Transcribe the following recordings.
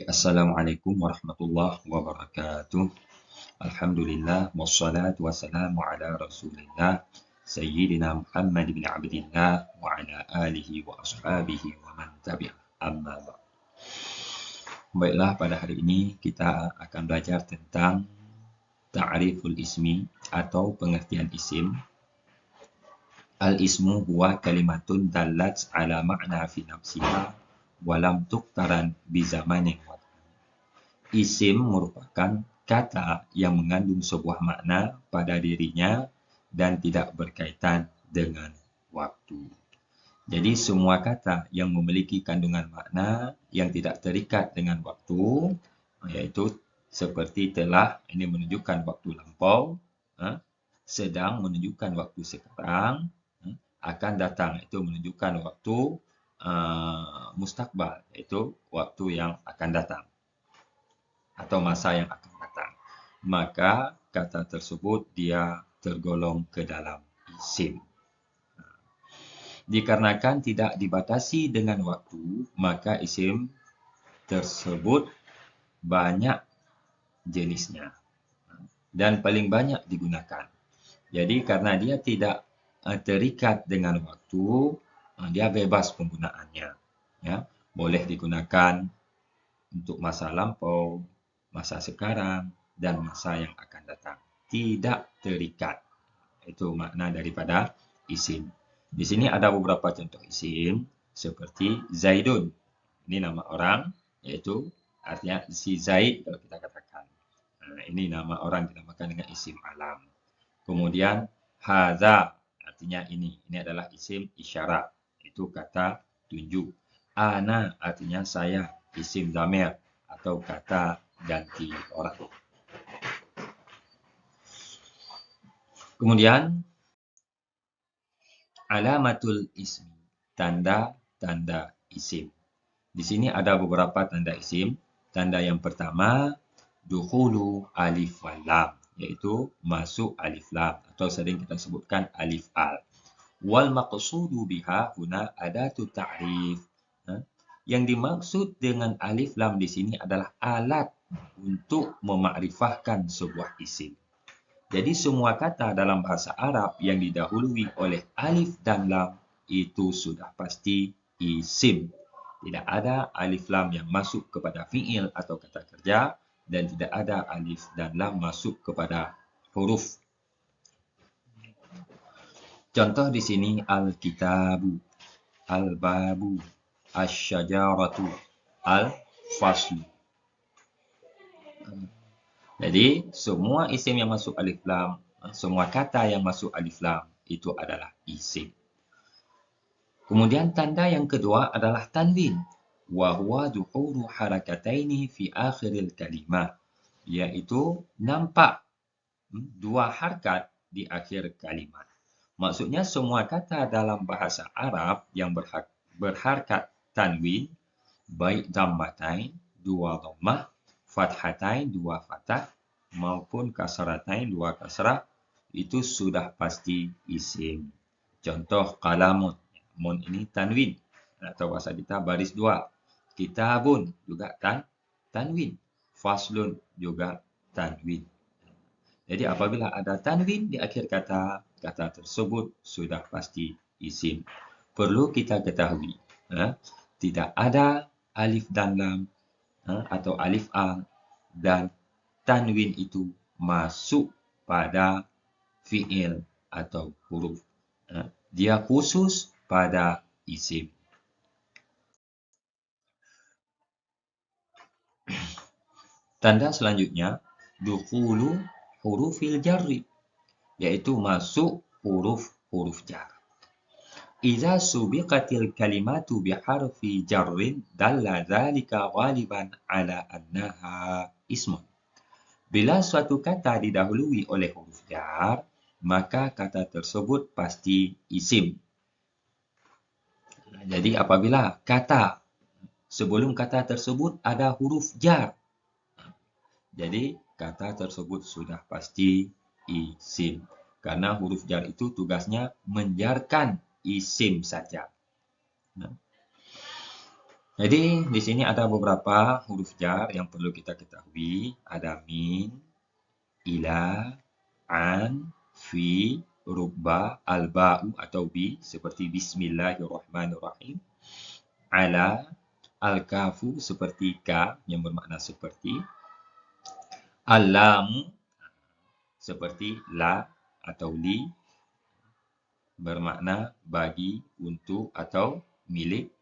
Assalamualaikum warahmatullahi wabarakatuh. Alhamdulillah wassalatu wassalamu ala Rasulillah Sayyidina Muhammad bin Abdillah wa ala alihi wa ashabihi wa man tabi'ah. Amma ba'd. Baiklah, pada hari ini kita akan belajar tentang ta'riful ismi atau pengertian isim. Al-ismu huwa kalimatun dallat ala ma'na fi nafsiha wa lam tuqtaran bi zamanin. Isim merupakan kata yang mengandung sebuah makna pada dirinya dan tidak berkaitan dengan waktu. Jadi semua kata yang memiliki kandungan makna yang tidak terikat dengan waktu, iaitu seperti telah, ini menunjukkan waktu lampau, sedang menunjukkan waktu sekarang, akan datang, itu menunjukkan waktu mustakbal, iaitu waktu yang akan datang atau masa yang akan datang. Maka kata tersebut dia tergolong ke dalam isim. Dikarenakan tidak dibatasi dengan waktu, maka isim tersebut banyak jenisnya dan paling banyak digunakan. Jadi karena dia tidak terikat dengan waktu, dia bebas penggunaannya. Ya, boleh digunakan untuk masa lampau, masa sekarang, dan masa yang akan datang. Tidak terikat. Itu makna daripada isim. Di sini ada beberapa contoh isim, seperti Zaidun. Ini nama orang, iaitu artinya si Zaid kalau kita katakan. Ini nama orang dinamakan dengan isim alam. Kemudian Hadza, artinya ini. Ini adalah isim isyarat. Itu kata tunjuk. Ana, artinya saya. Isim dhamir atau kata ganti orang. Kemudian alamatul ismi, tanda-tanda isim. Di sini ada beberapa tanda isim. Tanda yang pertama, dukhulu alif wal lam, iaitu masuk alif lam atau sering kita sebutkan alif al. Wal maqsudu biha huna adatu ta'rif. Yang dimaksud dengan alif lam di sini adalah alat untuk memakrifahkan sebuah isim. Jadi semua kata dalam bahasa Arab yang didahului oleh alif dan lam itu sudah pasti isim. Tidak ada alif lam yang masuk kepada fi'il atau kata kerja dan tidak ada alif dan lam masuk kepada huruf. Contoh di sini al-kitabu, al-babu, asy-syajaratu, al-faslu. Jadi, semua isim yang masuk alif lam, semua kata yang masuk alif lam, itu adalah isim. Kemudian tanda yang kedua adalah tanwin. Wa huwa duhuru harakataini fi akhiril kalimah. Iaitu nampak dua harakat di akhir kalimat. Maksudnya semua kata dalam bahasa Arab yang berharakat tanwin, baik dhammatain, dua dhammah, fathatain, dua fathah, maupun kasratain, dua kasrah, itu sudah pasti isim. Contoh qalamun, mun ini tanwin, atau bahasa kita baris dua. Kitabun juga tanwin. Faslun juga tanwin. Jadi apabila ada tanwin di akhir kata, kata tersebut sudah pasti isim. Perlu kita ketahui, tidak ada alif dan lam atau alif a dan tanwin itu masuk pada fi'il atau huruf. Dia khusus pada isim. Tanda selanjutnya, dukhulu hurufil jarri, yaitu masuk huruf-huruf jar. Idza subiqatil kalimatu biharfi jarrin dalla dzalika ghaliban ala annaha ismun. Bila suatu kata didahului oleh huruf jar, maka kata tersebut pasti isim. Jadi apabila kata sebelum kata tersebut ada huruf jar, jadi kata tersebut sudah pasti isim. Karena huruf jar itu tugasnya menjarkan isim saja. Jadi di sini ada beberapa huruf jar yang perlu kita ketahui. Ada min, ila, an, fi, rubba, al-ba'u atau bi seperti bismillahirrahmanirrahim. Ala, al-kafu seperti ka yang bermakna seperti. Al-lamu seperti la atau li bermakna bagi, untuk atau milik.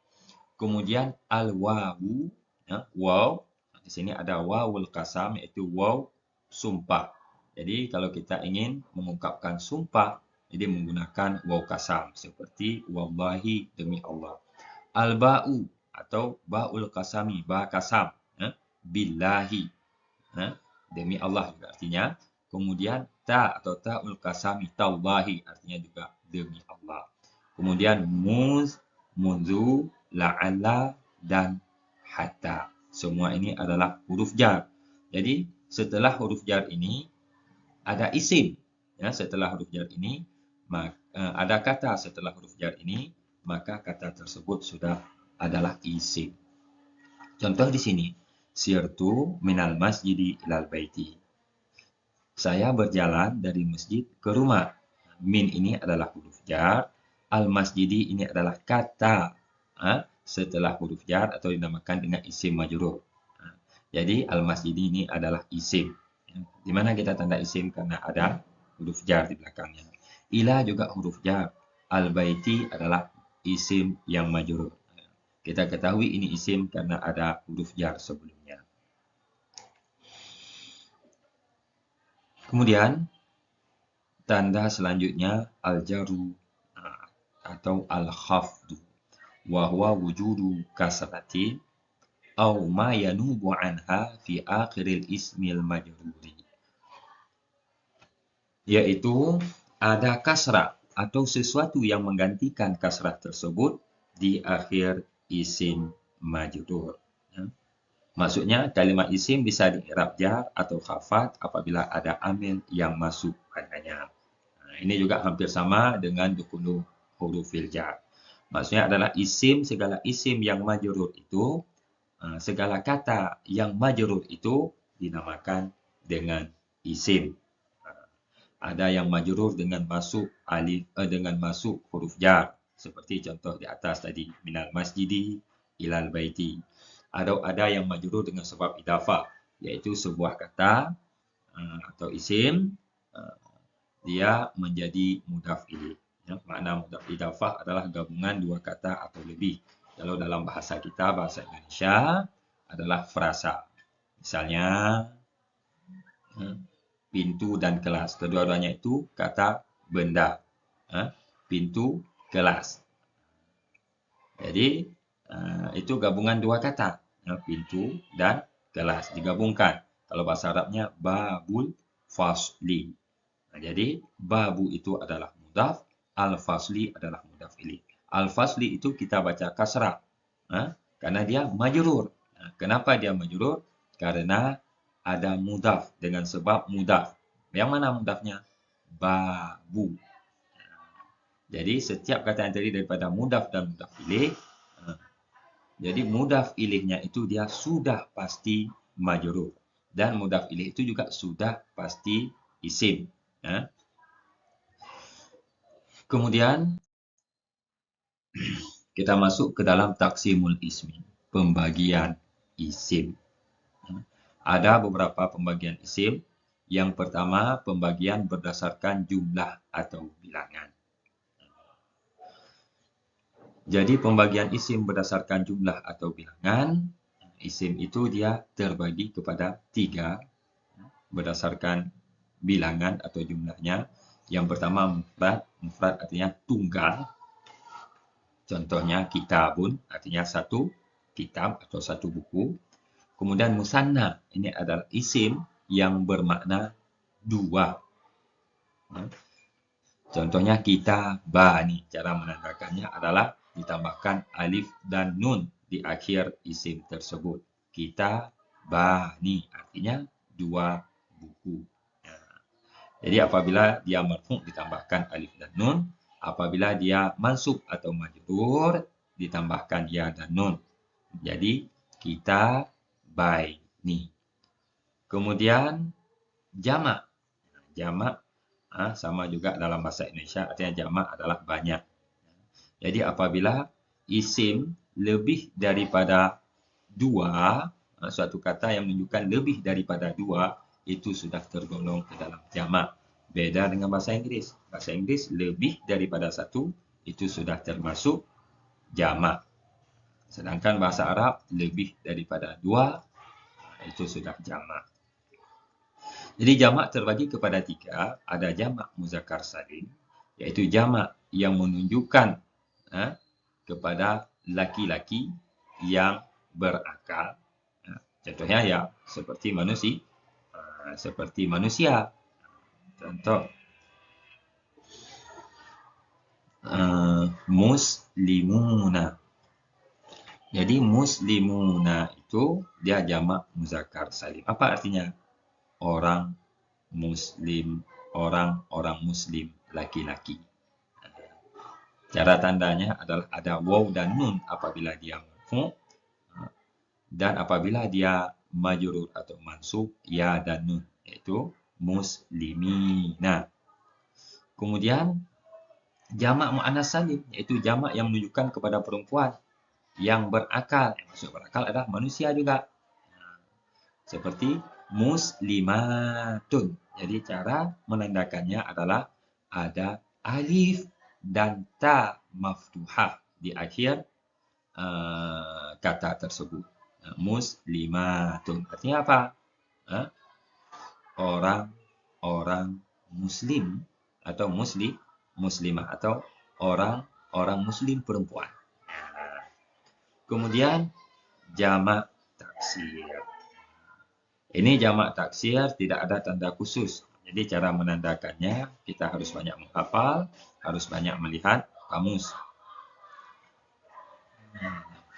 Kemudian al-wawu, waw. Di sini ada wawul qasam iaitu waw sumpah. Jadi kalau kita ingin mengungkapkan sumpah, jadi menggunakan waw qasam seperti wallahi, demi Allah. Al-ba'u atau ba'ul qasami, ba qasam, billahi, demi Allah juga artinya. Kemudian ta atau ta'ul qasami, tallahi, artinya juga demi Allah. Kemudian muz, munzu, la'alla dan hatta. Semua ini adalah huruf jar. Jadi setelah huruf jar ini ada isim. Ya, setelah huruf jar ini ada kata setelah huruf jar ini, maka kata tersebut sudah adalah isim. Contoh di sini, sirtu minal masjidi ilal baiti. Saya berjalan dari masjid ke rumah. Min ini adalah huruf jar. Al-masjidi ini adalah kata setelah huruf jar atau dinamakan dengan isim majrur. Jadi al-masjidi ini adalah isim. Di mana kita tanda isim karena ada huruf jar di belakangnya. Ila juga huruf jar. Al-baiti adalah isim yang majrur. Kita ketahui ini isim karena ada huruf jar sebelumnya. Kemudian tanda selanjutnya al-jaru atau al-khafdu. Wa huwa wujudu kasratin aw ma yanubu anha fi akhiril ismil majruri. Yaitu ada kasrah atau sesuatu yang menggantikan kasrah tersebut di akhir isim majrur. Maksudnya kalimat isim bisa di-i'rab jar atau khafat apabila ada amil yang masuk padanya. Ini juga hampir sama dengan dukulu hurufil jar. Maksudnya adalah isim, segala isim yang majrur itu, segala kata yang majrur itu dinamakan dengan isim. Ada yang majrur dengan masuk alif, dengan masuk huruf jar, seperti contoh di atas tadi, minal masjidi ilal baiti. Ada yang majrur dengan sebab idafah, iaitu sebuah kata atau isim dia menjadi mudhaf ilaih. Makna mudhaf idafah adalah gabungan dua kata atau lebih. Kalau dalam bahasa kita, bahasa Indonesia, adalah frasa. Misalnya, pintu dan kelas. Kedua-duanya itu kata benda. Pintu, kelas. Jadi, itu gabungan dua kata. Pintu dan kelas. Digabungkan. Kalau bahasa Arabnya, babul fasli. Jadi, babu itu adalah mudhaf, al-fasli adalah mudhaf ilaih. Al-fasli itu kita baca kasrah, karena dia majrur. Kenapa dia majrur? Karena ada mudhaf dengan sebab mudhaf. Yang mana mudhafnya? Babu. Jadi, setiap kata yang terdiri daripada mudhaf dan mudhaf ilaih, jadi mudhaf ilaihnya itu dia sudah pasti majrur. Dan mudhaf ilaih itu juga sudah pasti isim. Kemudian kita masuk ke dalam taksimul ismi, pembagian isim. Ada beberapa pembagian isim. Yang pertama, pembagian berdasarkan jumlah atau bilangan. Jadi pembagian isim berdasarkan jumlah atau bilangan, isim itu dia terbagi kepada 3 berdasarkan bilangan atau jumlahnya. Yang pertama mufrad. Mufrad artinya tunggal. Contohnya kitabun artinya satu kitab atau satu buku. Kemudian musanna, ini adalah isim yang bermakna 2. Contohnya kitabani, cara menandakannya adalah ditambahkan alif dan nun di akhir isim tersebut. Kitabani artinya 2 buku. Jadi apabila dia marfu' ditambahkan alif dan nun, apabila dia mansub atau majrur ditambahkan ya dan nun. Jadi kita baini. Kemudian jamak. Jamak sama juga dalam bahasa Indonesia, artinya jamak adalah banyak. Jadi apabila isim lebih daripada dua, suatu kata yang menunjukkan lebih daripada dua, itu sudah tergolong ke dalam jamak. Beda dengan bahasa Inggeris. Bahasa Inggeris lebih daripada satu, itu sudah termasuk jamak. Sedangkan bahasa Arab lebih daripada dua, itu sudah jamak. Jadi jamak terbagi kepada tiga. Ada jamak muzakkar salim, iaitu jamak yang menunjukkan kepada laki-laki yang berakal. Contohnya ya seperti manusia. Contoh muslimuna. Jadi muslimuna itu dia jamak muzakkar salim. Apa artinya? Orang muslim, orang muslim laki-laki. Cara tandanya adalah ada waw dan nun apabila dia marfu, dan apabila dia majrur atau mansub, ya dan nun, iaitu muslimina. Kemudian jamak muannas salim, iaitu jamak yang menunjukkan kepada perempuan yang berakal. Maksud berakal adalah manusia juga. Seperti muslimatun. Jadi cara menandakannya adalah ada alif dan ta maftuhah di akhir kata tersebut. Muslimatun. Artinya apa? Orang muslim atau muslimah atau orang muslim perempuan. Kemudian jamak taksir. Ini jamak taksir tidak ada tanda khusus. Jadi cara menandakannya kita harus banyak menghafal, harus banyak melihat kamus.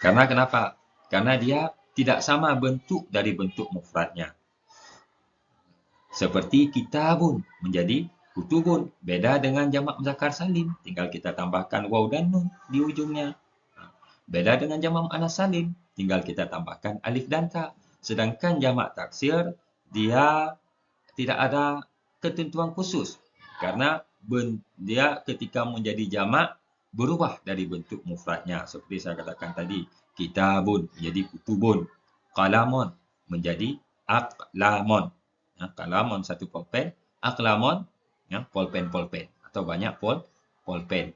Karena kenapa? Karena dia tidak sama bentuk dari bentuk mufradnya. Seperti kitabun menjadi kutubun. Beda dengan jamak muzakkar salim. Tinggal kita tambahkan waw dan nun di ujungnya. Beda dengan jamak muannas salim. Tinggal kita tambahkan alif dan ta. Sedangkan jamak taksir, dia tidak ada ketentuan khusus. Karena dia ketika menjadi jamak, berubah dari bentuk mufradnya. Seperti saya katakan tadi, kitabun menjadi kutubun. Qalamun menjadi aqlamun. Qalamun satu pulpen, aqlamun pulpen-pulpen. Atau banyak pulpen.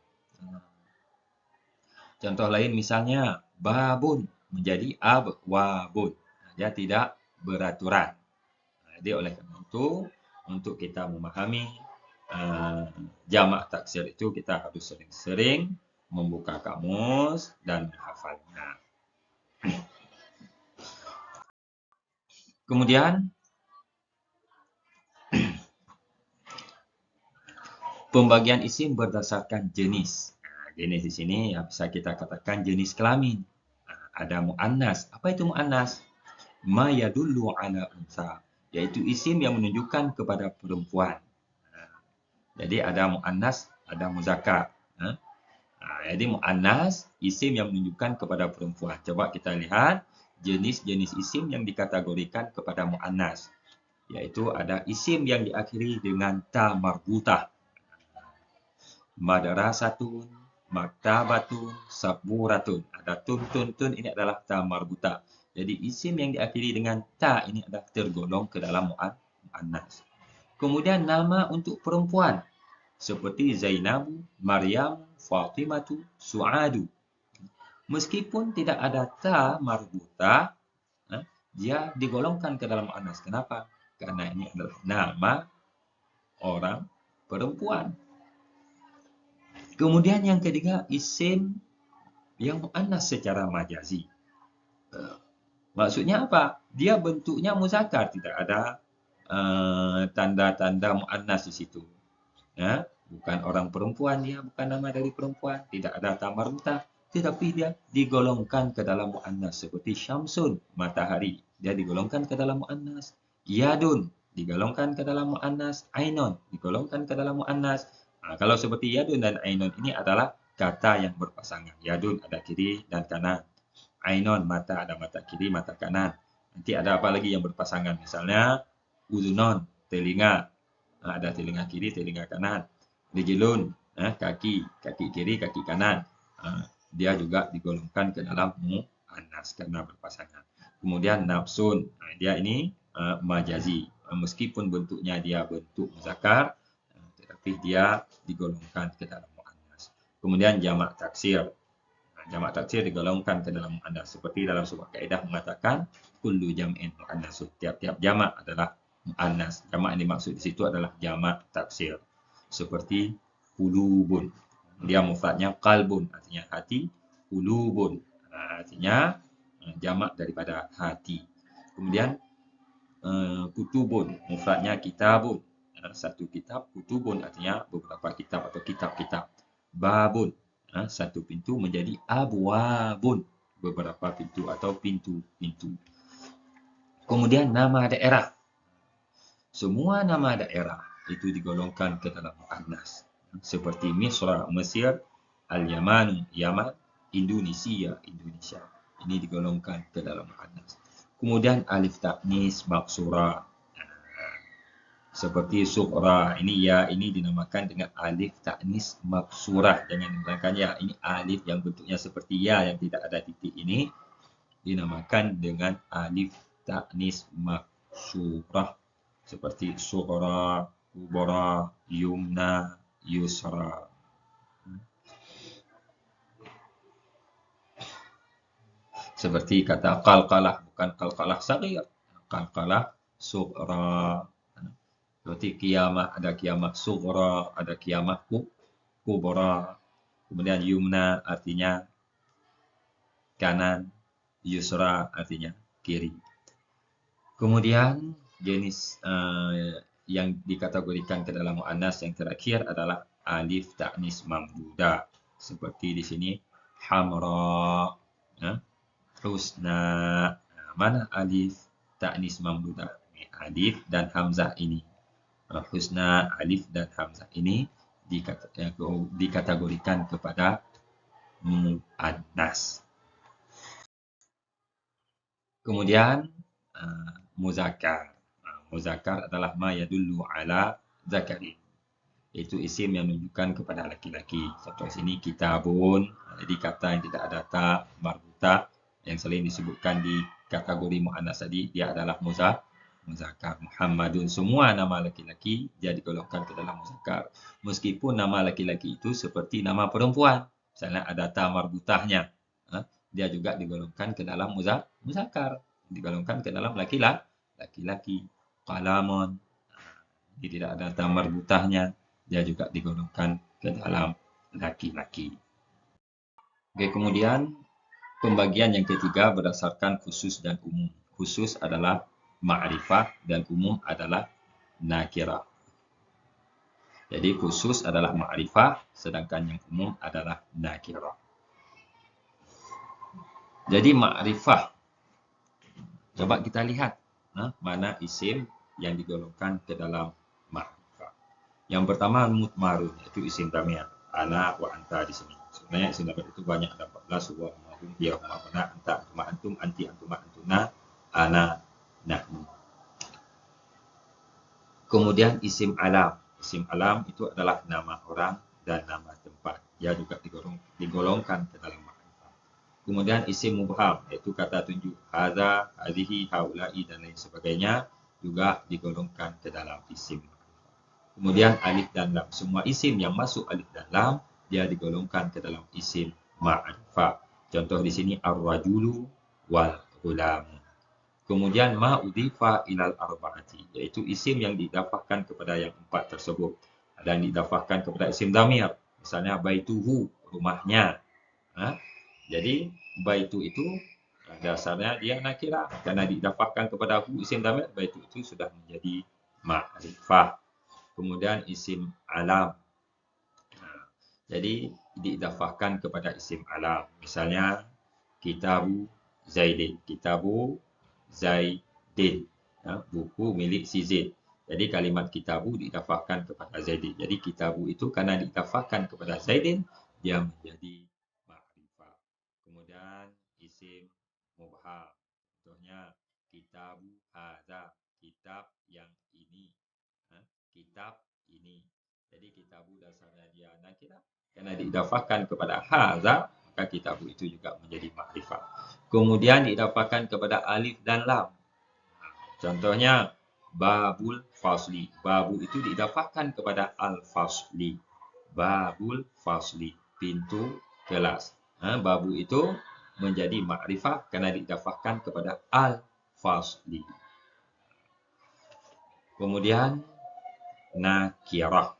Contoh lain misalnya, babun menjadi abwabun. Dia tidak beraturan. Jadi oleh kerana itu, untuk kita memahami jamak taksir itu, kita harus sering-sering membuka kamus dan menghafalnya. Kemudian, pembagian isim berdasarkan jenis. Jenis di sini yang bisa kita katakan jenis kelamin. Ada muannas. Apa itu muannas? Ma yadullu ala unsa, iaitu isim yang menunjukkan kepada perempuan. Jadi ada muannas, ada muzakkar. Jadi muannas isim yang menunjukkan kepada perempuan. Coba kita lihat jenis-jenis isim yang dikategorikan kepada muannas, iaitu ada isim yang diakhiri dengan ta marbutah. Madrasatun, maktabatun, saburatun. Ada tun, ini adalah ta marbutah. Jadi isim yang diakhiri dengan ta ini adalah tergolong ke dalam muannas. Kemudian nama untuk perempuan seperti Zainabu, Maryam, Fatimatu, Su'adu. Meskipun tidak ada ta marbutah, dia digolongkan ke dalam muannas. Kenapa? Karena ini adalah nama orang perempuan. Kemudian yang ketiga, isim yang muannas secara majazi. Maksudnya apa? Dia bentuknya muzakkar, tidak ada tanda-tanda muannas di situ. Bukan orang perempuan dia, bukan nama dari perempuan, tidak ada ta marbutah, tetapi dia digolongkan ke dalam muannas seperti syamsun, matahari, dia digolongkan ke dalam muannas. Yadun digolongkan ke dalam muannas, ainun digolongkan ke dalam muannas. Kalau seperti yadun dan ainun ini adalah kata yang berpasangan. Yadun ada kiri dan kanan. Ainon, mata, ada mata kiri, mata kanan. Nanti ada apa lagi yang berpasangan? Misalnya uzunon, telinga. Ada telinga kiri, telinga kanan. Rijlun, kaki, kaki kiri, kaki kanan. Dia juga digolongkan ke dalam mu'annas karena berpasangan. Kemudian nafsun, dia ini majazi. Meskipun bentuknya dia bentuk muzakkar, tetapi dia digolongkan ke dalam mu'annas. Kemudian jamak taksir. Jamak taksir digolongkan ke dalam mu'annas. Seperti dalam sebuah kaedah mengatakan, kullu jam'in mu'annas. Tiap-tiap jamak adalah mu'annas. Jamak yang dimaksud di situ adalah jamak taksir. Seperti qulubun. Dia mufradnya qalbun, artinya hati. Qulubun, artinya jamak daripada hati. Kemudian kutubun, mufradnya kitabun. Satu kitab, kutubun artinya beberapa kitab atau kitab-kitab. Babun, satu pintu menjadi abwabun, beberapa pintu atau pintu-pintu. Kemudian nama daerah. Semua nama daerah itu digolongkan ke dalam mu'annas. Seperti Misra, Mesir, Al-Yaman, Yaman, Indonesia, Indonesia. Ini digolongkan ke dalam mu'annas. Kemudian alif ta'nis maksura. Seperti sughra. Ini dinamakan dengan alif ta'nis maksurah. Jangan digunakan ya. Ini alif yang bentuknya seperti ya yang tidak ada titik ini dinamakan dengan alif ta'nis maksurah. Seperti sughra, kubra, yumna, yusra. Seperti kata qalqalah, bukan qalqalah saghir. Qalqalah sughra. Seperti kiamah, ada kiamah sughra, ada kiamah kubra. Kemudian yumna artinya kanan, yusra artinya kiri. Kemudian jenis yang dikategorikan ke dalam mu'annas yang terakhir adalah alif ta'nis mamdudah. Seperti di sini hamra, husna. Mana alif ta'nis mamdudah? Alif dan hamzah ini. Husna, alif dan hamzah ini dikategorikan kepada mu'annas. Kemudian muzakkar. Muzakkar adalah ma yadullu ala zakarin. Itu isim yang menunjukkan kepada laki-laki. Contoh sini kitabun. Jadi kata yang tidak ada ta marbutah yang selain disebutkan di kategori mu'annas tadi, dia adalah muzakkar. Muhammadun, semua nama laki-laki dia digolongkan ke dalam muzakkar. Meskipun nama laki-laki itu seperti nama perempuan. Misalnya ada ta marbutahnya. Dia juga digolongkan ke dalam muzakkar. Digolongkan ke dalam laki-laki. Qalamun. Jadi tidak ada ta marbutahnya. Dia juga digolongkan ke dalam laki-laki. Oke, kemudian pembagian yang ketiga berdasarkan khusus dan umum. Khusus adalah ma'rifah dan umum adalah nakirah. Jadi khusus adalah ma'rifah, sedangkan yang umum adalah nakirah. Jadi ma'rifah. Coba kita lihat mana isim yang digolongkan ke dalam ma'rifah. Yang pertama mutmarun, itu isim damir. Ana wa anta di sini. Sebenarnya isim damir itu banyak, ada 14. Huwa, hum, hiya, huma, ana, anta, antuma, antum, anti, antuma, antuna, ana, nahnu. Kemudian isim alam. Isim alam itu adalah nama orang dan nama tempat. Dia juga digolongkan ke dalam ma'rifah. Kemudian isim mubham, iaitu kata tunjuk. Hadza, hadhihi, haula'i dan lain sebagainya juga digolongkan ke dalam isim. Kemudian alif dan lam. Semua isim yang masuk alif dan lam dia digolongkan ke dalam isim ma'rifah. Contoh di sini ar-rajulu wal ghulamu. Kemudian ma udhifa ilal arba'ati, iaitu isim yang didafahkan kepada yang empat tersebut dan didafahkan kepada isim dhamir. Misalnya baituhu, rumahnya. Jadi baitu itu dasarnya dia nakirah karena didafahkan kepada hu isim dhamir, baitu itu sudah menjadi ma'rifah. Kemudian isim alam. Jadi didafahkan kepada isim alam. Misalnya kitabu Zaidin. Kitabu Zaidin. Buku milik si Zaid. Jadi kalimat kitabu didafahkan kepada Zaidin. Jadi kitabu itu karena didafahkan kepada Zaidin, dia menjadi ma'rifah. Kemudian isim mubham. Contohnya kitabu hadza, kitab yang ini. Kitab ini. Jadi kitabu dasarnya dia nakirah. Karena diidafahkan kepada hadza, maka kitabu itu juga menjadi makrifat. Kemudian diidafahkan kepada alif dan lam. Contohnya babul fasli. Babu itu diidafahkan kepada al-fasli. Babul fasli, pintu kelas. Babu itu menjadi makrifah karena diidafahkan kepada al-fasli. Kemudian nakirah.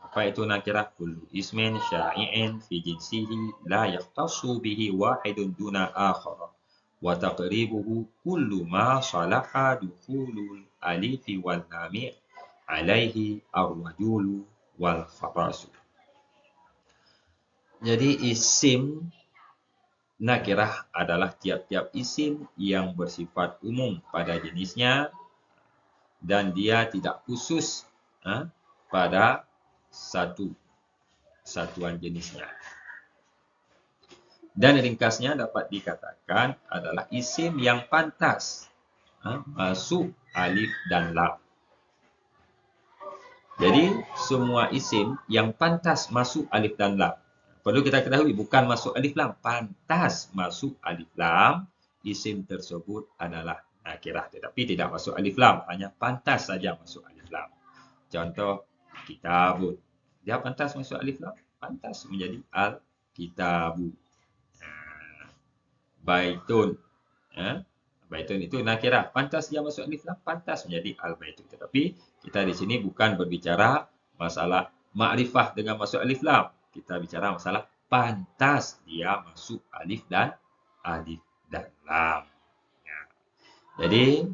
Apa itu nakirah? Kullu ismin sya'i'in fi jinsihi la yahtassu bihi wahidun duna akhar. Wa taqribuhu kullu ma salaha dukhulul alifi wal lam alaihi ar-rajulu wal farasu. Jadi isim nakirah adalah tiap-tiap isim yang bersifat umum pada jenisnya dan dia tidak khusus pada satu satuan jenisnya. Dan ringkasnya dapat dikatakan adalah isim yang pantas masuk alif dan lam. Jadi semua isim yang pantas masuk alif dan lam. Perlu kita ketahui bukan masuk alif lam, pantas masuk alif lam, isim tersebut adalah nakirah tetapi tidak masuk alif lam, hanya pantas saja masuk alif lam. Contoh kitabun. Dia pantas masuk alif lam, pantas menjadi al-kitabu. Baitun. Baitun itu nakirah, pantas dia masuk alif lam, pantas menjadi al-baitun. Tetapi kita di sini bukan berbicara masalah makrifah dengan masuk alif lam. Kita bicara masalah pantas dia masuk alif dan lam. Jadi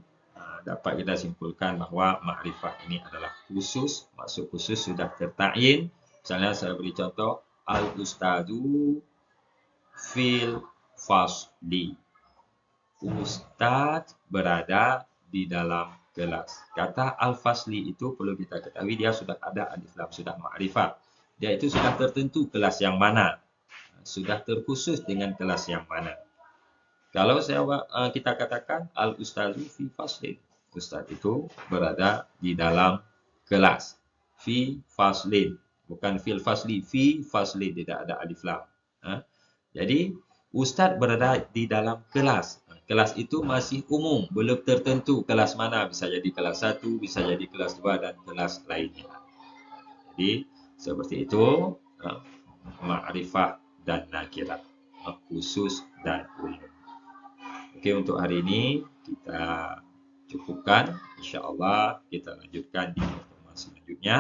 dapat kita simpulkan bahawa makrifah ini adalah khusus, maksud khusus sudah tertayin. Misalnya saya beri contoh al-ustadu fil fasli. Ustaz berada di dalam kelas. Kata al-fasli itu perlu kita ketahui dia sudah ada alif lam, sudah makrifah. Dia itu sudah tertentu kelas yang mana. Sudah terkhusus dengan kelas yang mana. Kalau kita katakan al-ustazu fi faslin. Ustaz itu berada di dalam kelas. Fi faslin. Bukan fil fasli. Fi faslin. Tidak ada alif lam. Jadi, ustaz berada di dalam kelas. Kelas itu masih umum. Belum tertentu kelas mana. Bisa jadi kelas 1, bisa jadi kelas 2 dan kelas lainnya. Jadi, seperti itu. Ma'rifah dan nakirah. Khusus dan umum. Okey, untuk hari ini kita cukupkan. InsyaAllah kita lanjutkan di pertemuan selanjutnya.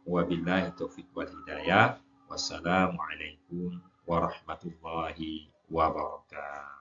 Wabillahi taufiq wal hidayah. Wassalamualaikum warahmatullahi wabarakatuh.